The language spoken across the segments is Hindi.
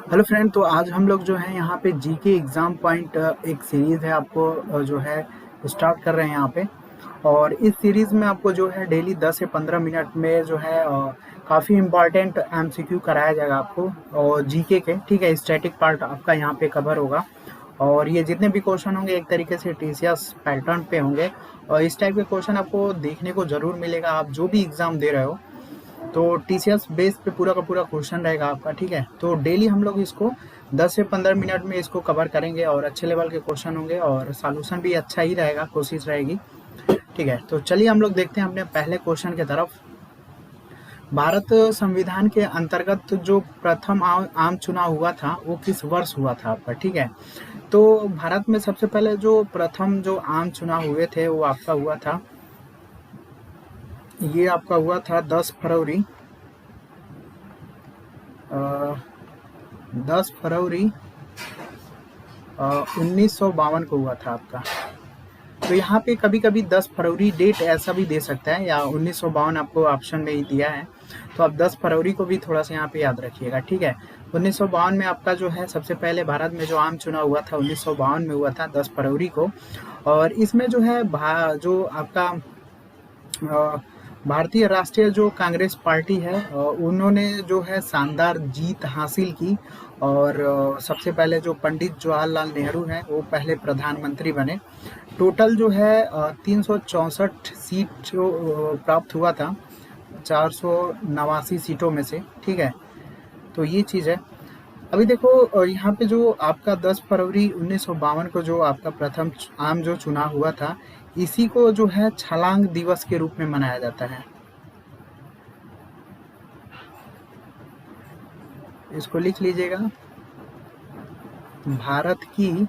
हेलो फ्रेंड, तो आज हम लोग जो है यहाँ पे जीके एग्ज़ाम पॉइंट एक सीरीज़ है आपको जो है स्टार्ट कर रहे हैं यहाँ पे। और इस सीरीज़ में आपको जो है डेली 10 से 15 मिनट में जो है काफ़ी इम्पॉर्टेंट एमसीक्यू कराया जाएगा आपको और जीके के, ठीक है। स्टैटिक पार्ट आपका यहाँ पे कवर होगा और ये जितने भी क्वेश्चन होंगे एक तरीके से टीसीएस पैटर्न पे होंगे। और इस टाइप के क्वेश्चन आपको देखने को ज़रूर मिलेगा, आप जो भी एग्ज़ाम दे रहे हो। तो टीसीएस बेस पे पूरा का पूरा क्वेश्चन रहेगा आपका, ठीक है। तो डेली हम लोग इसको 10 से 15 मिनट में इसको कवर करेंगे और अच्छे लेवल के क्वेश्चन होंगे और सॉल्यूशन भी अच्छा ही रहेगा, कोशिश रहेगी, ठीक है। तो चलिए हम लोग देखते हैं अपने पहले क्वेश्चन की तरफ। भारत संविधान के अंतर्गत जो प्रथम आम चुनाव हुआ था वो किस वर्ष हुआ था आपका, ठीक है। तो भारत में सबसे पहले जो प्रथम जो आम चुनाव हुए थे वो आपका हुआ था, ये आपका हुआ था 10 फरवरी 1952 को हुआ था आपका। तो यहाँ पे कभी कभी 10 फरवरी डेट ऐसा भी दे सकता है या 1952 आपको ऑप्शन में ही दिया है, तो आप 10 फरवरी को भी थोड़ा सा यहाँ पे याद रखिएगा, ठीक है। 1952 में आपका जो है सबसे पहले भारत में जो आम चुनाव हुआ था 1952 में हुआ था 10 फरवरी को। और इसमें जो है जो आपका भारतीय राष्ट्रीय जो कांग्रेस पार्टी है उन्होंने जो है शानदार जीत हासिल की। और सबसे पहले जो पंडित जवाहरलाल नेहरू हैं वो पहले प्रधानमंत्री बने। टोटल जो है 364 सीट जो प्राप्त हुआ था 489 सीटों में से, ठीक है। तो ये चीज़ है। अभी देखो यहाँ पे जो आपका 10 फरवरी 1952 को जो आपका प्रथम आम जो चुनाव हुआ था, इसी को जो है छलांग दिवस के रूप में मनाया जाता है। इसको लिख लीजिएगा। भारत की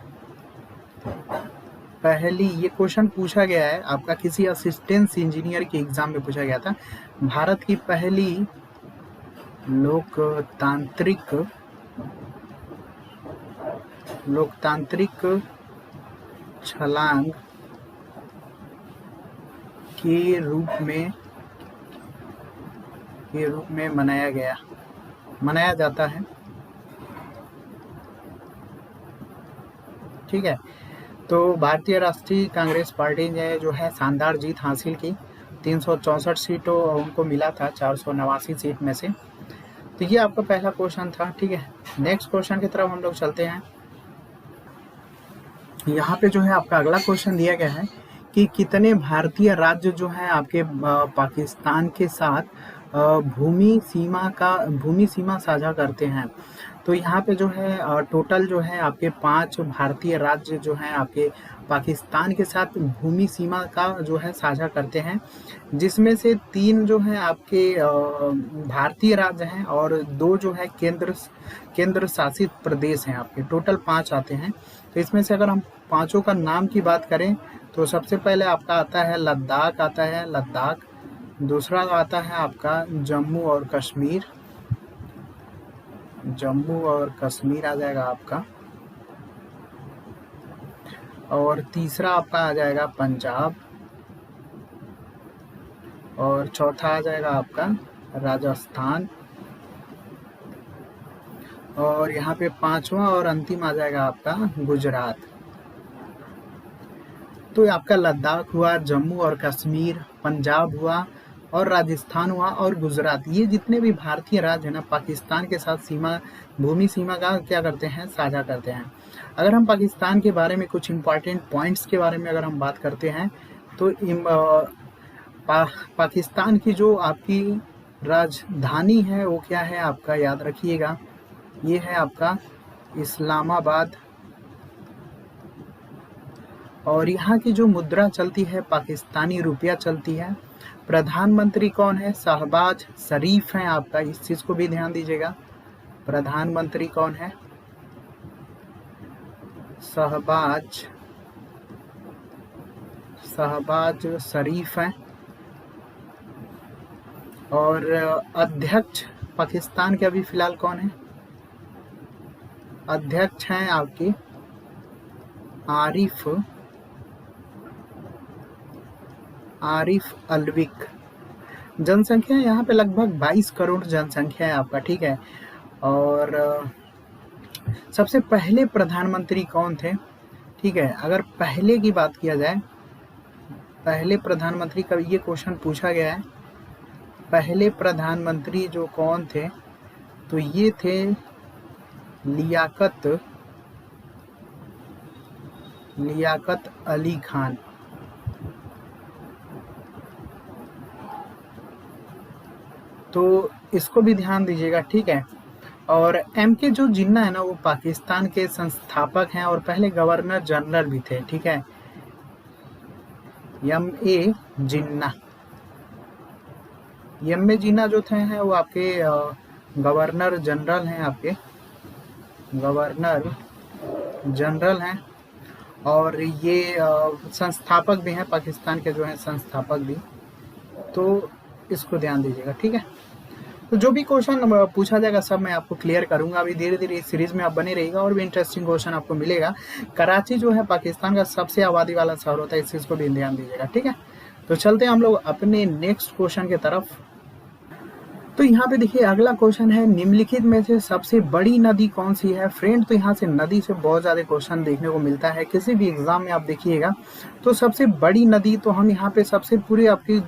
पहली, ये क्वेश्चन पूछा गया है आपका किसी असिस्टेंस इंजीनियर के एग्जाम में पूछा गया था। भारत की पहली लोकतांत्रिक छलांग के रूप में मनाया जाता है, ठीक है। तो भारतीय राष्ट्रीय कांग्रेस पार्टी ने जो है शानदार जीत हासिल की, 364 सीटों उनको मिला था 489 सीट में से। तो ये आपका पहला क्वेश्चन था, ठीक है। नेक्स्ट क्वेश्चन की तरफ हम लोग चलते हैं। यहाँ पे जो है आपका अगला क्वेश्चन दिया गया है कि कितने भारतीय राज्य जो है आपके पाकिस्तान के साथ भूमि सीमा साझा करते हैं। तो यहाँ पे जो है टोटल जो है आपके 5 भारतीय राज्य जो हैं आपके पाकिस्तान के साथ भूमि सीमा का जो है साझा करते हैं, जिसमें से 3 जो है आपके भारतीय राज्य हैं और 2 जो है केंद्र शासित प्रदेश हैं आपके। टोटल 5 आते हैं। तो इसमें से अगर हम पांचों का नाम की बात करें तो सबसे पहले आपका आता है लद्दाख। दूसरा आता है आपका जम्मू और कश्मीर आ जाएगा आपका। और तीसरा आपका आ जाएगा पंजाब। और चौथा आ जाएगा आपका राजस्थान। और यहाँ पे पांचवा और अंतिम आ जाएगा आपका गुजरात। तो आपका लद्दाख हुआ, जम्मू और कश्मीर, पंजाब हुआ और राजस्थान हुआ और गुजरात, ये जितने भी भारतीय राज्य है ना पाकिस्तान के साथ भूमि सीमा का क्या करते हैं, साझा करते हैं। अगर हम पाकिस्तान के बारे में कुछ इम्पॉर्टेंट पॉइंट्स के बारे में अगर हम बात करते हैं तो पाकिस्तान की जो आपकी राजधानी है वो क्या है आपका, याद रखिएगा, ये है आपका इस्लामाबाद। और यहाँ की जो मुद्रा चलती है पाकिस्तानी रुपया चलती है। प्रधानमंत्री कौन है, शहबाज शरीफ हैं आपका, इस चीज़ को भी ध्यान दीजिएगा। प्रधानमंत्री कौन है, शहबाज शरीफ हैं। और अध्यक्ष पाकिस्तान के अभी फिलहाल कौन है, अध्यक्ष हैं आपके आरिफ अलविक। जनसंख्या यहाँ पे लगभग 22 करोड़ जनसंख्या है आपका, ठीक है। और सबसे पहले प्रधानमंत्री कौन थे? ठीक है, अगर पहले की बात किया जाए, पहले प्रधानमंत्री का ये क्वेश्चन पूछा गया है। पहले प्रधानमंत्री जो कौन थे, तो ये थे लियाकत अली खान। तो इसको भी ध्यान दीजिएगा, ठीक है। और एम.के. जो जिन्ना है ना, वो पाकिस्तान के संस्थापक हैं और पहले गवर्नर जनरल भी थे, ठीक है। एम.ए. जिन्ना, एम.ए. जिन्ना जो थे हैं वो आपके गवर्नर जनरल हैं, आपके गवर्नर जनरल हैं। और ये संस्थापक भी हैं, पाकिस्तान के जो हैं संस्थापक भी। तो इसको ध्यान दीजिएगा, ठीक है। तो जो भी क्वेश्चन पूछा जाएगा सब मैं आपको क्लियर करूंगा। अभी धीरे धीरे इस सीरीज में आप बने रहिएगा और भी इंटरेस्टिंग क्वेश्चन आपको मिलेगा। कराची जो है पाकिस्तान का सबसे आबादी वाला शहर होता है, इस चीज को भी ध्यान दीजिएगा, ठीक है। तो चलते हैं हम लोग अपने नेक्स्ट क्वेश्चन की तरफ। तो यहाँ पे देखिए अगला क्वेश्चन है, निम्नलिखित में से सबसे बड़ी नदी कौन सी है? फ्रेंड, तो यहाँ से नदी से बहुत ज़्यादा क्वेश्चन देखने को मिलता है किसी भी एग्जाम में, आप देखिएगा। तो सबसे बड़ी नदी, तो हम यहाँ पे सबसे पूरी आपकी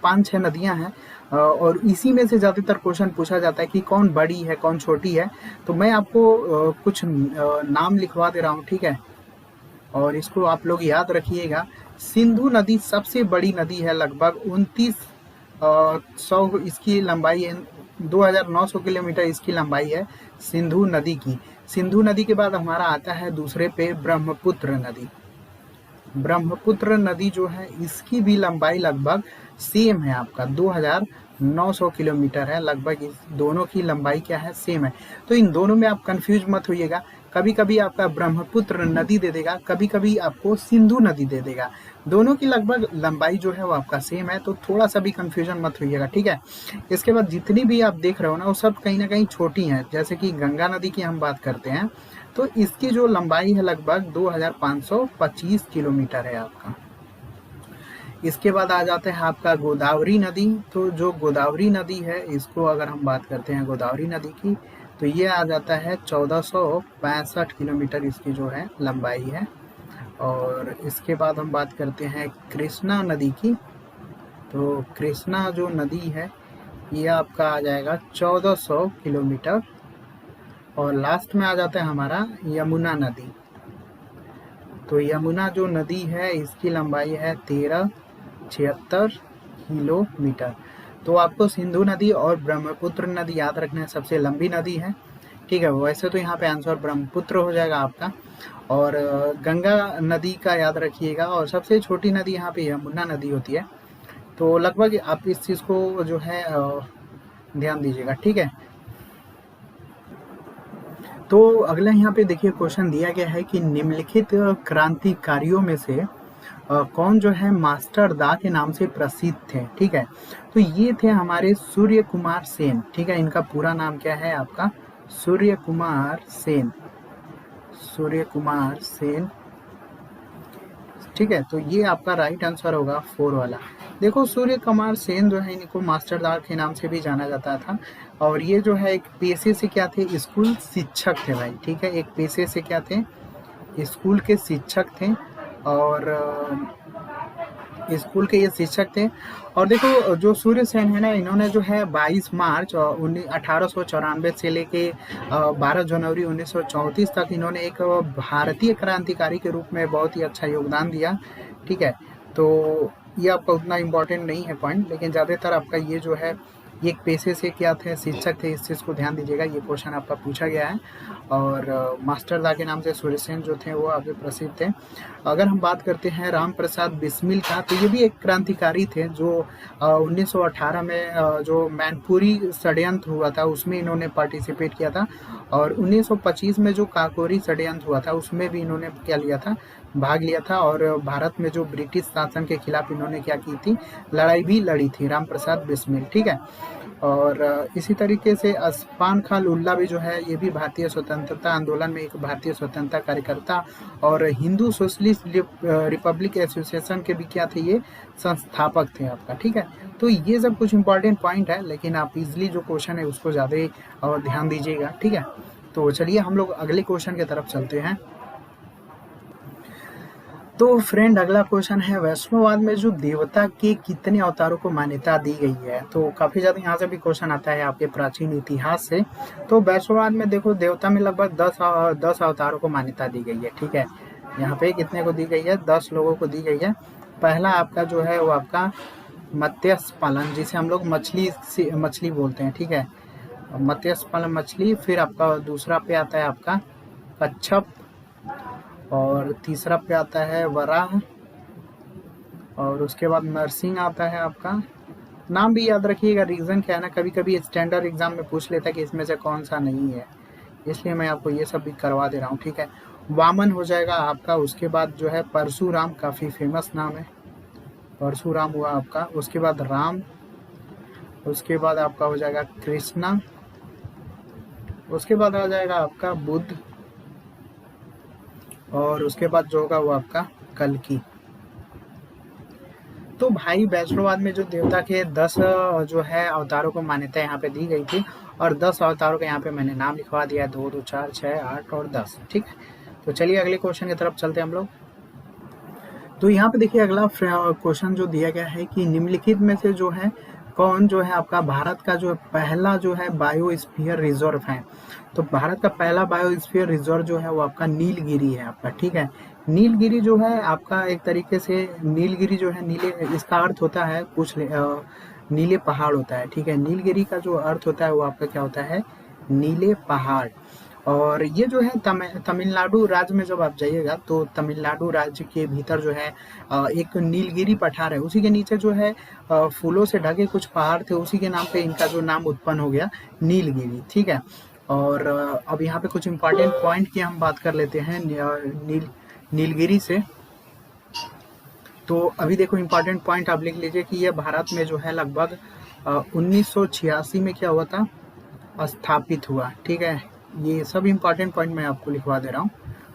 5-6 नदियाँ हैं और इसी में से ज़्यादातर क्वेश्चन पूछा जाता है कि कौन बड़ी है कौन छोटी है। तो मैं आपको कुछ नाम लिखवा दे रहा हूँ, ठीक है, और इसको आप लोग याद रखिएगा। सिंधु नदी सबसे बड़ी नदी है, लगभग 2900 इसकी लंबाई है, 2900 किलोमीटर इसकी लंबाई है सिंधु नदी की। सिंधु नदी के बाद हमारा आता है दूसरे पे ब्रह्मपुत्र नदी। ब्रह्मपुत्र नदी जो है इसकी भी लंबाई लगभग सेम है, आपका 2900 किलोमीटर है लगभग। इस दोनों की लंबाई क्या है, सेम है। तो इन दोनों में आप कंफ्यूज मत होइएगा, कभी कभी आपका ब्रह्मपुत्र नदी दे देगा, कभी कभी आपको सिंधु नदी दे देगा। दोनों की लगभग लंबाई जो है वो आपका सेम है, तो थोड़ा सा भी कंफ्यूजन मत होइएगा, ठीक है। इसके बाद जितनी भी आप देख रहे हो ना वो सब कहीं ना कहीं छोटी हैं। जैसे कि गंगा नदी की हम बात करते हैं तो इसकी जो लंबाई है लगभग 2525 किलोमीटर है आपका। इसके बाद आ जाते हैं आपका गोदावरी नदी। तो जो गोदावरी नदी है इसको अगर हम बात करते हैं गोदावरी नदी की, तो ये आ जाता है 1465 किलोमीटर इसकी जो है लंबाई है। और इसके बाद हम बात करते हैं कृष्णा नदी की। तो कृष्णा जो नदी है ये आपका आ जाएगा 1400 किलोमीटर। और लास्ट में आ जाता है हमारा यमुना नदी। तो यमुना जो नदी है इसकी लंबाई है 1376 किलोमीटर। तो आपको सिंधु नदी और ब्रह्मपुत्र नदी याद रखना है, सबसे लंबी नदी है, ठीक है। वैसे तो यहाँ पे आंसर ब्रह्मपुत्र हो जाएगा आपका। और गंगा नदी का याद रखिएगा और सबसे छोटी नदी यहाँ पे यमुना नदी होती है। तो लगभग आप इस चीज़ को जो है ध्यान दीजिएगा, ठीक है। तो अगला यहाँ पे देखिए क्वेश्चन दिया गया है कि निम्नलिखित क्रांतिकारियों में से कौन जो है मास्टर दा के नाम से प्रसिद्ध थे, ठीक है। तो ये थे हमारे सूर्य कुमार सेन, ठीक है। इनका पूरा नाम क्या है आपका, सूर्य कुमार सेन, सूर्य कुमार सेन, ठीक है। तो ये आपका राइट आंसर होगा 4 वाला। देखो सूर्य कुमार सेन जो है इनको मास्टर दा के नाम से भी जाना जाता था। और ये जो है एक पेशे से क्या थे, स्कूल शिक्षक थे भाई, ठीक है। एक पेशे से क्या थे, स्कूल के शिक्षक थे। और स्कूल के ये शिक्षक थे। और देखो जो सूर्य सेन है ना, इन्होंने जो है 22 मार्च 1894 से लेके 12 जनवरी 1934 तक इन्होंने एक भारतीय क्रांतिकारी के रूप में बहुत ही अच्छा योगदान दिया, ठीक है। तो ये आपका उतना इम्पोर्टेंट नहीं है पॉइंट, लेकिन ज़्यादातर आपका ये जो है ये एक पेशे से क्या थे, शिक्षक थे, इस चीज़ को ध्यान दीजिएगा। ये क्वेश्चन आपका पूछा गया है। और मास्टर दा के नाम से सूर्य सेन जो थे वो आगे प्रसिद्ध थे। अगर हम बात करते हैं राम प्रसाद बिस्मिल का, तो ये भी एक क्रांतिकारी थे जो 1918 में जो मैनपुरी षड्यंत्र हुआ था उसमें इन्होंने पार्टिसिपेट किया था। और 1925 में जो काकोरी षड्यंत्र हुआ था उसमें भी इन्होंने क्या लिया था, भाग लिया था। और भारत में जो ब्रिटिश शासन के खिलाफ इन्होंने क्या की थी, लड़ाई भी लड़ी थी, राम प्रसाद बिस्मिल, ठीक है। और इसी तरीके से अस्फान खान उल्ला भी जो है ये भी भारतीय स्वतंत्रता आंदोलन में एक भारतीय स्वतंत्रता कार्यकर्ता और हिंदू सोशलिस्ट रिपब्लिक एसोसिएशन के भी क्या थे, ये संस्थापक थे आपका, ठीक है। तो ये सब कुछ इंपॉर्टेंट पॉइंट है, लेकिन आप इजिली जो क्वेश्चन है उसको ज़्यादा ध्यान दीजिएगा, ठीक है। तो चलिए हम लोग अगले क्वेश्चन की तरफ चलते हैं। तो फ्रेंड अगला क्वेश्चन है, वैष्णववाद में जो देवता के कितने अवतारों को मान्यता दी गई है। तो काफी ज्यादा यहाँ से भी क्वेश्चन आता है आपके प्राचीन इतिहास से। तो वैष्णववाद में देखो देवता में लगभग 10 अवतारों को मान्यता दी गई है। ठीक है, यहाँ पे कितने को दी गई है, 10 लोगों को दी गई है। पहला आपका जो है वो आपका मत्स्य पालन, जिसे हम लोग मछली बोलते हैं। ठीक है, मत्स्य पालन मछली। फिर आपका दूसरा पे आता है आपका कच्छप, और तीसरा पे आता है वराह, और उसके बाद नरसिंह आता है आपका। नाम भी याद रखिएगा, रीजन क्या है ना, कभी कभी स्टैंडर्ड एग्जाम में पूछ लेता है कि इसमें से कौन सा नहीं है, इसलिए मैं आपको ये सब भी करवा दे रहा हूँ। ठीक है, वामन हो जाएगा आपका। उसके बाद जो है परशुराम, काफी फेमस नाम है, परशुराम हुआ आपका। उसके बाद राम, उसके बाद आपका हो जाएगा कृष्णा, उसके बाद आ जाएगा आपका बुद्ध, और उसके बाद जो होगा वो आपका कल्कि। तो भाई वैष्णववाद में जो देवता के 10 जो है अवतारों को मान्यता यहाँ पे दी गई थी, और 10 अवतारों के यहाँ पे मैंने नाम लिखवा दिया, 2 2 4 6 8 और 10। ठीक है, तो चलिए अगले क्वेश्चन की तरफ चलते हैं हम लोग। तो यहाँ पे देखिए अगला क्वेश्चन जो दिया गया है कि निम्नलिखित में से जो है कौन जो है आपका भारत का जो पहला जो है बायोस्फीयर रिजर्व है। तो भारत का पहला बायोस्फीयर रिजर्व जो है वो आपका नीलगिरी है आपका। ठीक है, नीलगिरी जो है आपका एक तरीके से नीलगिरी जो है नीले, इसका अर्थ होता है नीले पहाड़ होता है। ठीक है, नीलगिरी का जो अर्थ होता है वो आपका क्या होता है, नीले पहाड़। और ये जो है तमिलनाडु राज्य में जब आप जाइएगा तो तमिलनाडु राज्य के भीतर जो है एक नीलगिरी पठार है, उसी के नीचे जो है फूलों से ढके कुछ पहाड़ थे, उसी के नाम पे इनका जो नाम उत्पन्न हो गया नीलगिरी। ठीक है, और अब यहाँ पे कुछ इम्पोर्टेंट पॉइंट की हम बात कर लेते हैं नीलगिरी से। तो अभी देखो इम्पोर्टेंट पॉइंट आप लिख लीजिए कि ये भारत में जो है लगभग 1986 में क्या हुआ था, स्थापित हुआ। ठीक है, ये सब इम्पोर्टेंट पॉइंट मैं आपको लिखवा दे रहा हूँ।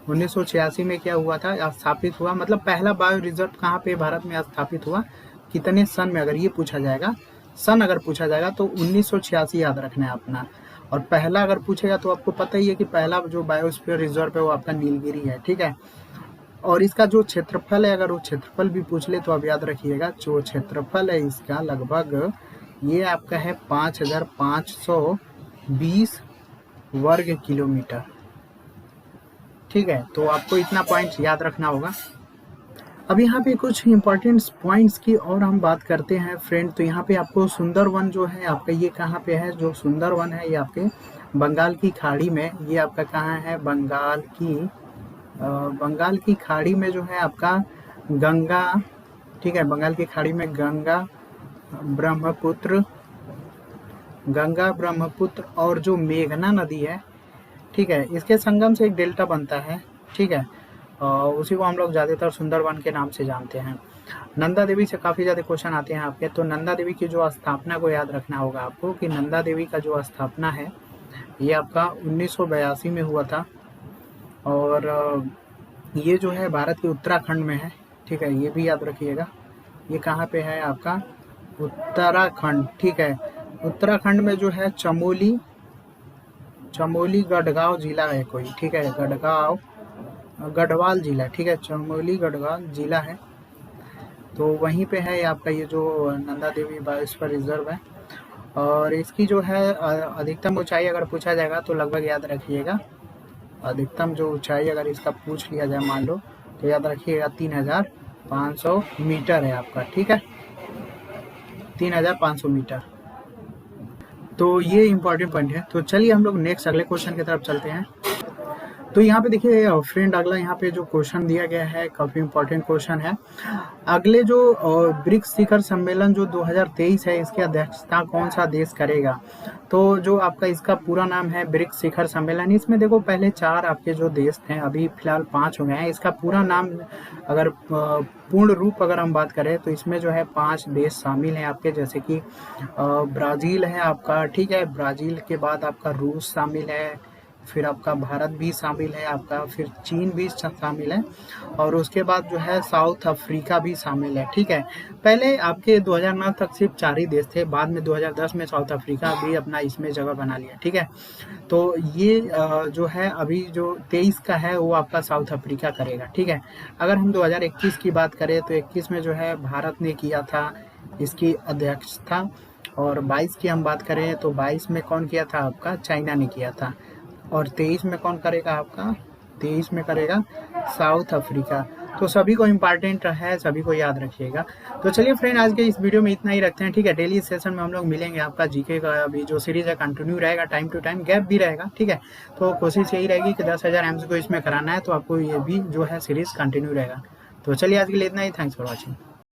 1986 में क्या हुआ था, स्थापित हुआ। मतलब पहला बायो रिजर्व कहाँ पे भारत में स्थापित हुआ, कितने सन में, अगर ये पूछा जाएगा, सन अगर पूछा जाएगा तो 1986 याद रखना है अपना। और पहला अगर पूछेगा तो आपको पता ही है कि पहला जो बायोस्फीयर रिजर्व है वो आपका नीलगिरी है। ठीक है, और इसका जो क्षेत्रफल है, अगर वो क्षेत्रफल भी पूछ ले तो आप याद रखिएगा, जो क्षेत्रफल है इसका लगभग ये आपका है 5520 वर्ग किलोमीटर। ठीक है, तो आपको इतना पॉइंट याद रखना होगा। अब यहाँ पे कुछ इंपॉर्टेंट पॉइंट्स की और हम बात करते हैं फ्रेंड। तो यहाँ पे आपको सुंदरवन जो है आपका, ये कहाँ पे है, जो सुंदरवन है ये आपके बंगाल की खाड़ी में, ये आपका कहाँ है, बंगाल की खाड़ी में जो है आपका गंगा। ठीक है, बंगाल की खाड़ी में गंगा ब्रह्मपुत्र और जो मेघना नदी है, ठीक है, इसके संगम से एक डेल्टा बनता है। ठीक है, उसी को हम लोग ज़्यादातर सुंदरवन के नाम से जानते हैं। नंदा देवी से काफ़ी ज़्यादा क्वेश्चन आते हैं आपके। तो नंदा देवी की जो स्थापना को याद रखना होगा आपको कि नंदा देवी का जो स्थापना है ये आपका 1982 में हुआ था, और ये जो है भारत के उत्तराखंड में है। ठीक है, ये भी याद रखिएगा, ये कहाँ पे है आपका, उत्तराखंड। ठीक है, उत्तराखंड में जो है चमोली गढ़गांव जिला है कोई। ठीक है, गढ़वाल जिला। ठीक है, चमोली गढ़वाल जिला है, तो वहीं पे है आपका ये जो नंदा देवी बायोस्फीयर रिजर्व है। और इसकी जो है अधिकतम ऊंचाई अगर पूछा जाएगा तो लगभग याद रखिएगा, अधिकतम जो ऊंचाई अगर इसका पूछ लिया जाए मान लो तो याद रखिएगा 3500 मीटर है आपका। ठीक है, 3500 मीटर। तो ये इम्पोर्टेंट पॉइंट है। तो चलिए हम लोग नेक्स्ट अगले क्वेश्चन की तरफ चलते हैं। तो यहाँ पे देखिए फ्रेंड अगला यहाँ पे जो क्वेश्चन दिया गया है काफी इम्पोर्टेंट क्वेश्चन है। अगले जो ब्रिक्स शिखर सम्मेलन जो 2023 है, इसकी अध्यक्षता कौन सा देश करेगा। तो जो आपका इसका पूरा नाम है ब्रिक्स शिखर सम्मेलन। इसमें देखो पहले 4 आपके जो देश थे, अभी फिलहाल 5 हो गए हैं। इसका पूरा नाम अगर पूर्ण रूप अगर हम बात करें तो इसमें जो है 5 देश शामिल हैं आपके, जैसे कि ब्राजील है आपका। ठीक है, ब्राजील के बाद आपका रूस शामिल है, फिर आपका भारत भी शामिल है, आपका फिर चीन भी शामिल है, और उसके बाद जो है साउथ अफ्रीका भी शामिल है। ठीक है, पहले आपके 2009 तक सिर्फ 4 ही देश थे, बाद में 2010 में साउथ अफ्रीका भी अपना इसमें जगह बना लिया। ठीक है, तो ये जो है अभी जो 23 का है वो आपका साउथ अफ्रीका करेगा। ठीक है, अगर हम 2021 की बात करें तो 21 में जो है भारत ने किया था इसकी अध्यक्षता, और 22 की हम बात करें तो 22 में कौन किया था, आपका चाइना ने किया था, और 23 में कौन करेगा, आपका 23 में करेगा साउथ अफ्रीका। तो सभी को इम्पॉर्टेंट है, सभी को याद रखिएगा। तो चलिए फ्रेंड, आज के इस वीडियो में इतना ही रखते हैं। ठीक है, डेली सेशन में हम लोग मिलेंगे, आपका जीके का अभी जो सीरीज है कंटिन्यू रहेगा, टाइम टू टाइम गैप भी रहेगा। ठीक है, तो कोशिश यही रहेगी कि 10,000 एम्स को इसमें कराना है, तो आपको ये भी जो है सीरीज कंटिन्यू रहेगा। तो चलिए आज के लिए इतना ही, थैंक्स फॉर वॉचिंग।